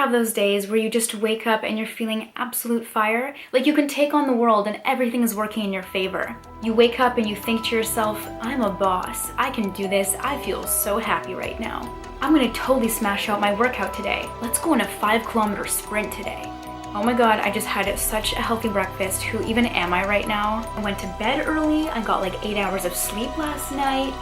have those days where you just wake up and you're feeling absolute fire? Like you can take on the world and everything is working in your favor. You wake up and you think to yourself, I'm a boss, I can do this, I feel so happy right now. I'm gonna totally smash out my workout today. Let's go on a 5-kilometer sprint today. Oh my god, I just had such a healthy breakfast. Who even am I right now? I went to bed early, I got like 8 hours of sleep last night.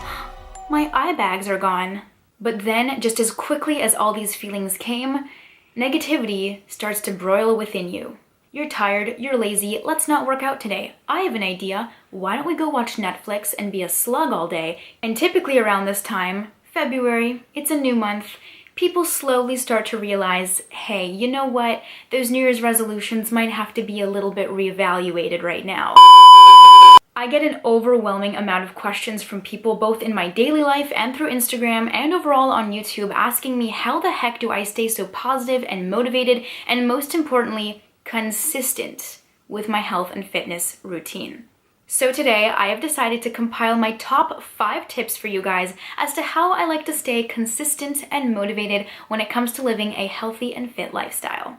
My eye bags are gone. But then, just as quickly as all these feelings came, negativity starts to broil within you. You're tired, you're lazy, let's not work out today. I have an idea. Why don't we go watch Netflix and be a slug all day? And typically around this time, February, it's a new month, people slowly start to realize, hey, you know what? Those New Year's resolutions might have to be a little bit reevaluated right now. I get an overwhelming amount of questions from people both in my daily life and through Instagram and overall on YouTube asking me how the heck do I stay so positive and motivated and most importantly, consistent with my health and fitness routine. So today I have decided to compile my top 5 tips for you guys as to how I like to stay consistent and motivated when it comes to living a healthy and fit lifestyle.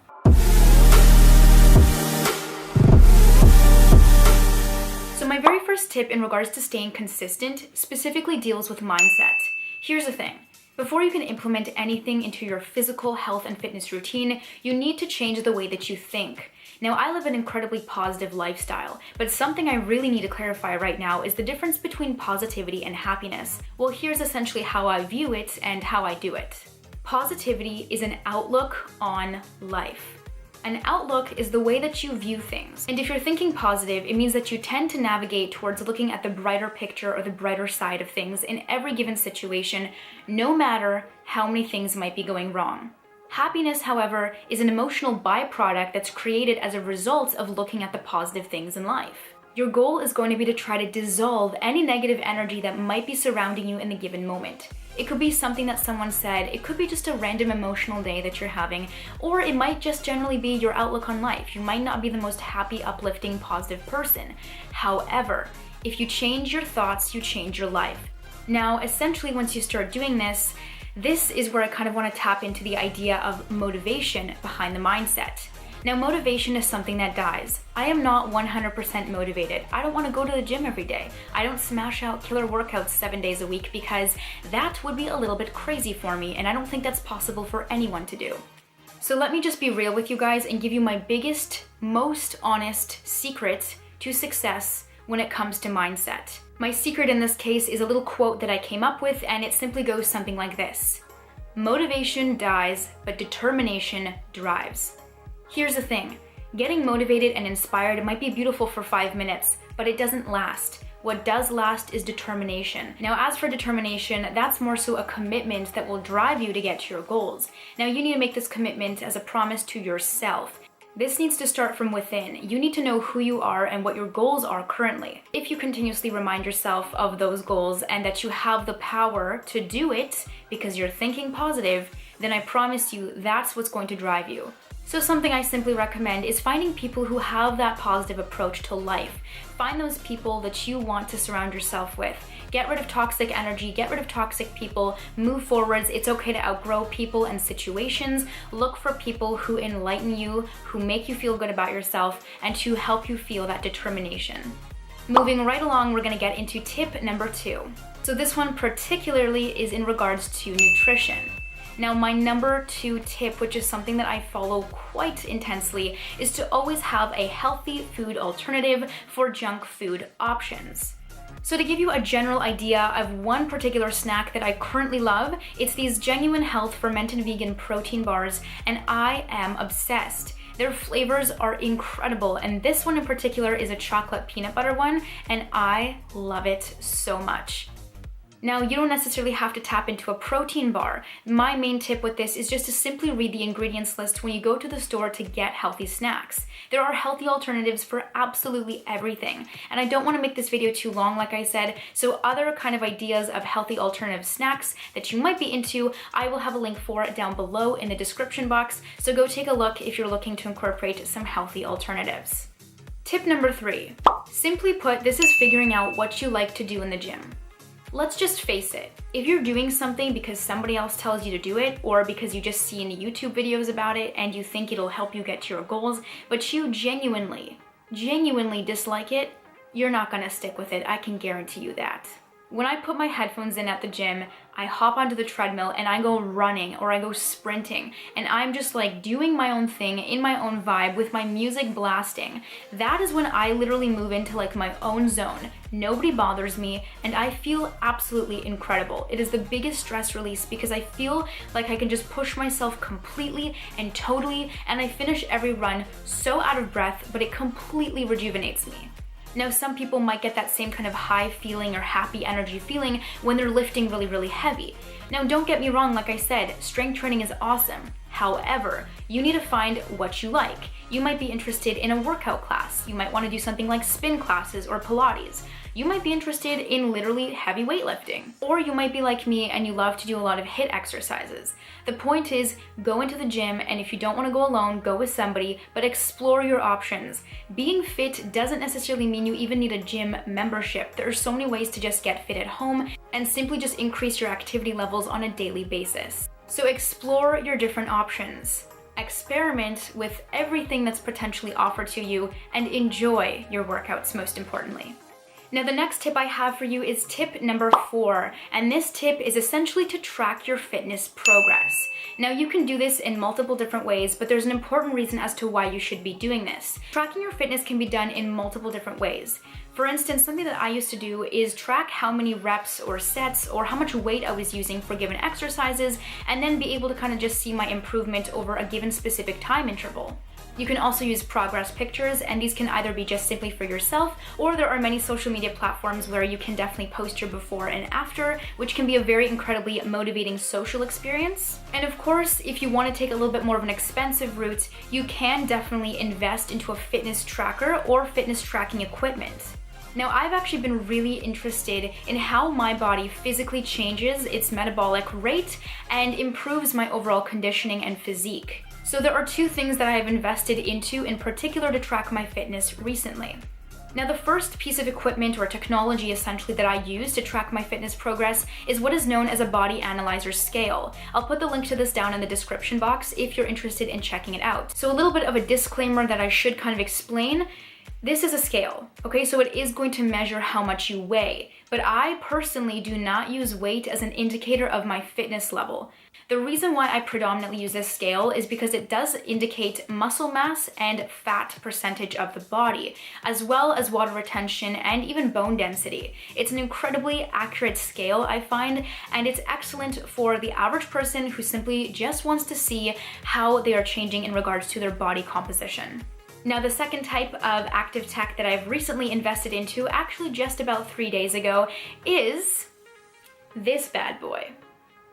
So my very first tip in regards to staying consistent specifically deals with mindset. Here's the thing. Before you can implement anything into your physical health and fitness routine, you need to change the way that you think. Now, I live an incredibly positive lifestyle, but something I really need to clarify right now is the difference between positivity and happiness. Well, here's essentially how I view it and how I do it. Positivity is an outlook on life. An outlook is the way that you view things. And if you're thinking positive, it means that you tend to navigate towards looking at the brighter picture or the brighter side of things in every given situation, no matter how many things might be going wrong. Happiness, however, is an emotional byproduct that's created as a result of looking at the positive things in life. Your goal is going to be to try to dissolve any negative energy that might be surrounding you in the given moment. It could be something that someone said, it could be just a random emotional day that you're having, or it might just generally be your outlook on life. You might not be the most happy, uplifting, positive person. However, if you change your thoughts, you change your life. Now, essentially, once you start doing this is where I kind of want to tap into the idea of motivation behind the mindset. Now, motivation is something that dies. I am not 100% motivated. I don't want to go to the gym every day. I don't smash out killer workouts 7 days a week because that would be a little bit crazy for me, and I don't think that's possible for anyone to do. So let me just be real with you guys and give you my biggest, most honest secret to success when it comes to mindset. My secret in this case is a little quote that I came up with, and it simply goes something like this. Motivation dies, but determination drives. Here's the thing, getting motivated and inspired might be beautiful for 5 minutes, but it doesn't last. What does last is determination. Now, as for determination, that's more so a commitment that will drive you to get to your goals. Now, you need to make this commitment as a promise to yourself. This needs to start from within. You need to know who you are and what your goals are currently. If you continuously remind yourself of those goals and that you have the power to do it because you're thinking positive, then I promise you that's what's going to drive you. So something I simply recommend is finding people who have that positive approach to life. Find those people that you want to surround yourself with. Get rid of toxic energy, get rid of toxic people, move forwards. It's okay to outgrow people and situations. Look for people who enlighten you, who make you feel good about yourself, and to help you feel that determination. Moving right along, we're gonna get into tip number 2. So this one particularly is in regards to nutrition. Now, my number 2 tip, which is something that I follow quite intensely, is to always have a healthy food alternative for junk food options. So to give you a general idea of one particular snack that I currently love, it's these Genuine Health fermented vegan protein bars, and I am obsessed. Their flavors are incredible, and this one in particular is a chocolate peanut butter one, and I love it so much. Now, you don't necessarily have to tap into a protein bar. My main tip with this is just to simply read the ingredients list when you go to the store to get healthy snacks. There are healthy alternatives for absolutely everything. And I don't want to make this video too long, like I said, so other kind of ideas of healthy alternative snacks that you might be into, I will have a link for it down below in the description box, so go take a look if you're looking to incorporate some healthy alternatives. Tip number 3. Simply put, this is figuring out what you like to do in the gym. Let's just face it, if you're doing something because somebody else tells you to do it, or because you just see in YouTube videos about it and you think it'll help you get to your goals, but you genuinely dislike it, you're not gonna stick with it, I can guarantee you that. When I put my headphones in at the gym, I hop onto the treadmill and I go running or I go sprinting, and I'm just like doing my own thing in my own vibe with my music blasting. That is when I literally move into like my own zone. Nobody bothers me and I feel absolutely incredible. It is the biggest stress release because I feel like I can just push myself completely and totally, and I finish every run so out of breath, but it completely rejuvenates me. Now, some people might get that same kind of high feeling or happy energy feeling when they're lifting really heavy. Now, don't get me wrong, like I said, strength training is awesome. However, you need to find what you like. You might be interested in a workout class. You might want to do something like spin classes or Pilates. You might be interested in literally heavy weightlifting. Or you might be like me and you love to do a lot of HIIT exercises. The point is, go into the gym, and if you don't want to go alone, go with somebody, but explore your options. Being fit doesn't necessarily mean you even need a gym membership. There are so many ways to just get fit at home and simply just increase your activity levels on a daily basis. So explore your different options. Experiment with everything that's potentially offered to you and enjoy your workouts, most importantly. Now, the next tip I have for you is tip number 4, and this tip is essentially to track your fitness progress. Now, you can do this in multiple different ways, but there's an important reason as to why you should be doing this. Tracking your fitness can be done in multiple different ways. For instance, something that I used to do is track how many reps or sets or how much weight I was using for given exercises, and then be able to kind of just see my improvement over a given specific time interval. You can also use progress pictures, and these can either be just simply for yourself, or there are many social media platforms where you can definitely post your before and after, which can be a very incredibly motivating social experience. And of course, if you want to take a little bit more of an expensive route, you can definitely invest into a fitness tracker or fitness tracking equipment. Now, I've actually been really interested in how my body physically changes its metabolic rate and improves my overall conditioning and physique. So there are 2 things that I have invested into in particular to track my fitness recently. Now, the first piece of equipment or technology essentially that I use to track my fitness progress is what is known as a body analyzer scale. I'll put the link to this down in the description box if you're interested in checking it out. So a little bit of a disclaimer that I should kind of explain. This is a scale, okay? So it is going to measure how much you weigh, but I personally do not use weight as an indicator of my fitness level. The reason why I predominantly use this scale is because it does indicate muscle mass and fat percentage of the body, as well as water retention and even bone density. It's an incredibly accurate scale, I find, and it's excellent for the average person who simply just wants to see how they are changing in regards to their body composition. Now, the second type of active tech that I've recently invested into, actually just about 3 days ago, is this bad boy.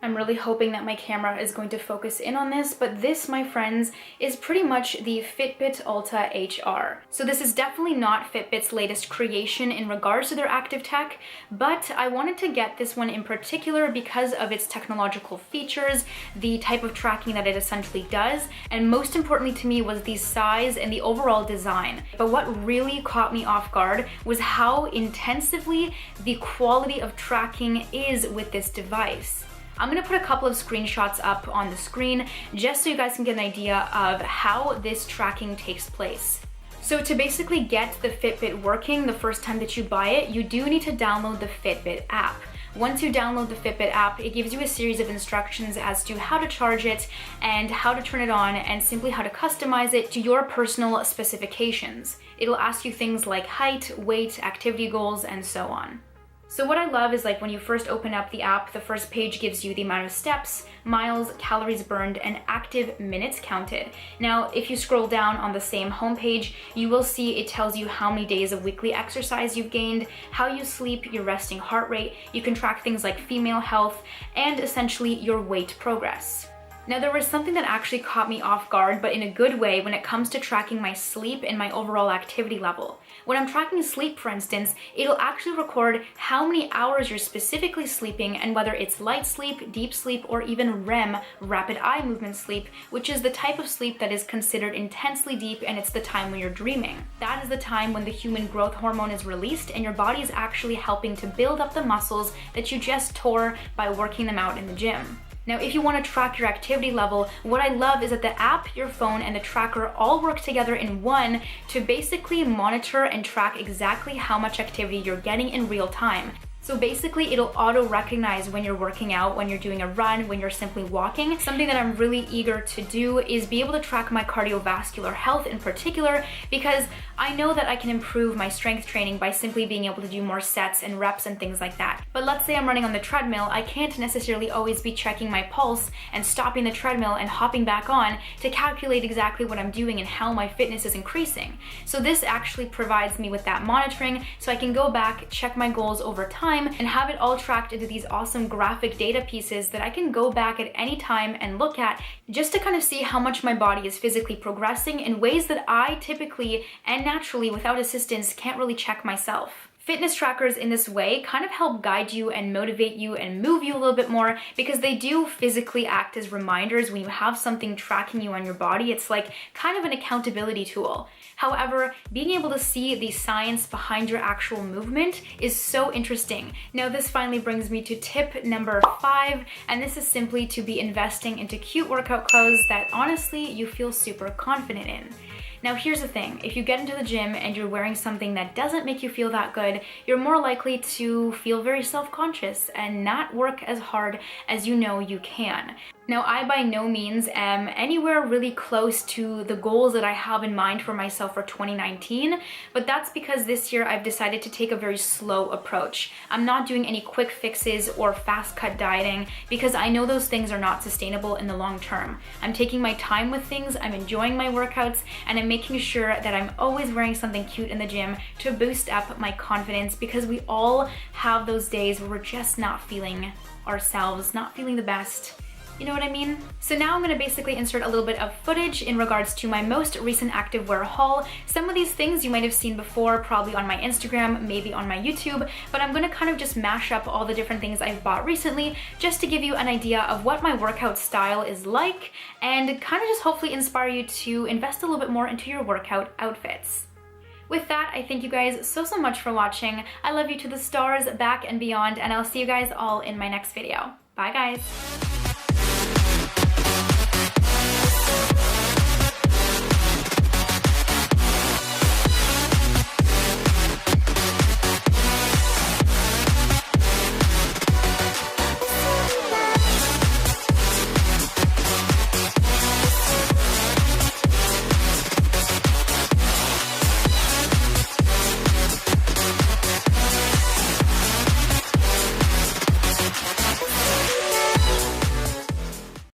I'm really hoping that my camera is going to focus in on this, but this, my friends, is pretty much the Fitbit Ulta HR. So this is definitely not Fitbit's latest creation in regards to their active tech, but I wanted to get this one in particular because of its technological features, the type of tracking that it essentially does, and most importantly to me was the size and the overall design. But what really caught me off guard was how intensively the quality of tracking is with this device. I'm gonna put a couple of screenshots up on the screen just so you guys can get an idea of how this tracking takes place. So to basically get the Fitbit working the first time that you buy it, you do need to download the Fitbit app. Once you download the Fitbit app, it gives you a series of instructions as to how to charge it and how to turn it on and simply how to customize it to your personal specifications. It'll ask you things like height, weight, activity goals, and so on. So what I love is like when you first open up the app, the first page gives you the amount of steps, miles, calories burned, and active minutes counted. Now, if you scroll down on the same homepage, you will see it tells you how many days of weekly exercise you've gained, how you sleep, your resting heart rate. You can track things like female health and essentially your weight progress. Now, there was something that actually caught me off guard, but in a good way, when it comes to tracking my sleep and my overall activity level. When I'm tracking sleep, for instance, it'll actually record how many hours you're specifically sleeping and whether it's light sleep, deep sleep, or even REM, rapid eye movement sleep, which is the type of sleep that is considered intensely deep, and it's the time when you're dreaming. That is the time when the human growth hormone is released and your body is actually helping to build up the muscles that you just tore by working them out in the gym. Now, if you want to track your activity level, what I love is that the app, your phone, and the tracker all work together in one to basically monitor and track exactly how much activity you're getting in real time. So basically, it'll auto-recognize when you're working out, when you're doing a run, when you're simply walking. Something that I'm really eager to do is be able to track my cardiovascular health in particular, because I know that I can improve my strength training by simply being able to do more sets and reps and things like that. But let's say I'm running on the treadmill, I can't necessarily always be checking my pulse and stopping the treadmill and hopping back on to calculate exactly what I'm doing and how my fitness is increasing. So this actually provides me with that monitoring, so I can go back, check my goals over time, and have it all tracked into these awesome graphic data pieces that I can go back at any time and look at, just to kind of see how much my body is physically progressing in ways that I typically and naturally without assistance can't really check myself. Fitness trackers in this way kind of help guide you and motivate you and move you a little bit more, because they do physically act as reminders when you have something tracking you on your body. It's like kind of an accountability tool. However, being able to see the science behind your actual movement is so interesting. Now, this finally brings me to tip number 5, and this is simply to be investing into cute workout clothes that honestly you feel super confident in. Now, here's the thing, if you get into the gym and you're wearing something that doesn't make you feel that good, you're more likely to feel very self-conscious and not work as hard as you know you can. Now, I by no means am anywhere really close to the goals that I have in mind for myself for 2019, but that's because this year I've decided to take a very slow approach. I'm not doing any quick fixes or fast cut dieting because I know those things are not sustainable in the long term. I'm taking my time with things, I'm enjoying my workouts, and I'm making sure that I'm always wearing something cute in the gym to boost up my confidence, because we all have those days where we're just not feeling ourselves, not feeling the best. You know what I mean? So now I'm gonna basically insert a little bit of footage in regards to my most recent activewear haul. Some of these things you might have seen before, probably on my Instagram, maybe on my YouTube, but I'm gonna kind of just mash up all the different things I've bought recently just to give you an idea of what my workout style is like, and kind of just hopefully inspire you to invest a little bit more into your workout outfits. With that, I thank you guys so much for watching. I love you to the stars, back and beyond, and I'll see you guys all in my next video. Bye guys.